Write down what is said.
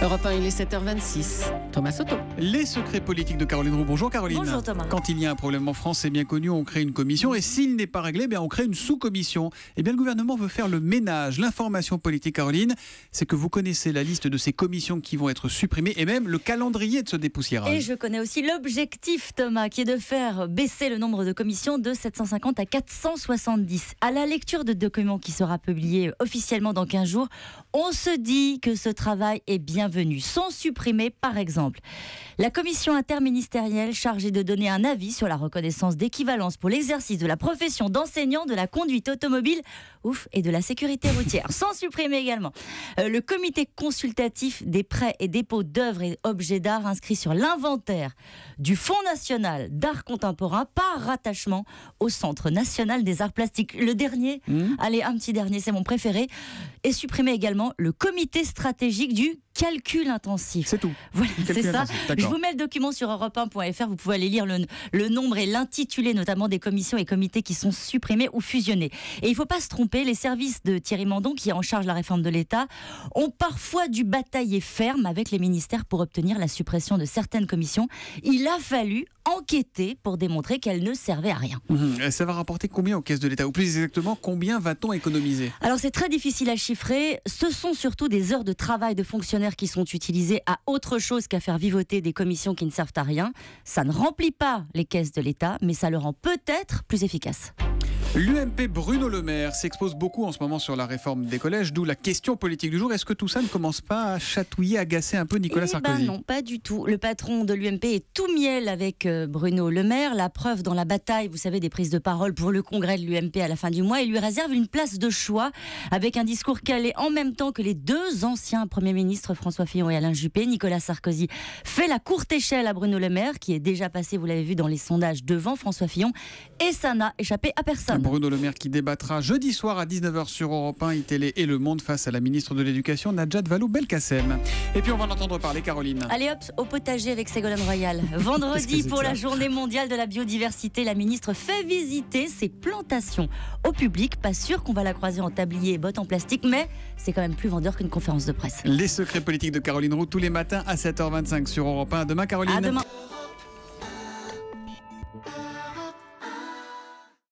Europe 1, il est 7h26. Thomas Soto. Les secrets politiques de Caroline Roux. Bonjour Caroline. Bonjour Thomas. Quand il y a un problème en France, c'est bien connu, on crée une commission et s'il n'est pas réglé, on crée une sous-commission. Eh bien le gouvernement veut faire le ménage. L'information politique, Caroline, c'est que vous connaissez la liste de ces commissions qui vont être supprimées et même le calendrier de ce dépoussiérage. Et je connais aussi l'objectif, Thomas, qui est de faire baisser le nombre de commissions de 750 à 470. À la lecture de documents qui sera publié officiellement dans 15 jours, on se dit que ce travail est bienvenu. Sont supprimés, par exemple, la commission interministérielle chargée de donner un avis sur la reconnaissance d'équivalence pour l'exercice de la profession d'enseignant de la conduite automobile et de la sécurité routière. Sans supprimer également le comité consultatif des prêts et dépôts d'œuvres et objets d'art inscrits sur l'inventaire du Fonds national d'art contemporain par rattachement au Centre national des arts plastiques. Le dernier, allez, un petit dernier, c'est mon préféré, et supprimer également le comité stratégique du calcul intensif. C'est tout. Voilà, c'est ça. Je D'accord. vous mets le document sur europe1.fr. Vous pouvez aller lire le nombre et l'intitulé, notamment des commissions et comités qui sont supprimés ou fusionnés. Et il ne faut pas se tromper, les services de Thierry Mandon, qui est en charge de la réforme de l'État, ont parfois dû batailler ferme avec les ministères pour obtenir la suppression de certaines commissions. Il a fallu enquêter pour démontrer qu'elles ne servaient à rien. Ça va rapporter combien aux caisses de l'État? Ou plus exactement, combien va-t-on économiser? Alors c'est très difficile à chiffrer. Ce sont surtout des heures de travail de fonctionnaires qui sont utilisées à autre chose qu'à faire vivoter des commissions qui ne servent à rien. Ça ne remplit pas les caisses de l'État, mais ça le rend peut-être plus efficace. L'UMP Bruno Le Maire s'expose beaucoup en ce moment sur la réforme des collèges, d'où la question politique du jour. Est-ce que tout ça ne commence pas à chatouiller, agacer un peu Nicolas Sarkozy? Non, pas du tout. Le patron de l'UMP est tout miel avec Bruno Le Maire. La preuve dans la bataille, vous savez, des prises de parole pour le congrès de l'UMP à la fin du mois. Il lui réserve une place de choix avec un discours calé en même temps que les deux anciens premiers ministres François Fillon et Alain Juppé. Nicolas Sarkozy fait la courte échelle à Bruno Le Maire, qui est déjà passé, vous l'avez vu, dans les sondages devant François Fillon. Et ça n'a échappé à personne. Bruno Le Maire qui débattra jeudi soir à 19h sur Europe 1, iTélé et Le Monde face à la ministre de l'Éducation, Najat Vallaud-Belkacem. Et puis on va en entendre parler, Caroline. Allez hop, au potager avec Ségolène Royal. Vendredi, pour la journée mondiale de la biodiversité, la ministre fait visiter ses plantations au public. Pas sûr qu'on va la croiser en tablier et bottes en plastique, mais c'est quand même plus vendeur qu'une conférence de presse. Les secrets politiques de Caroline Roux tous les matins à 7h25 sur Europe 1. À demain, Caroline. À demain.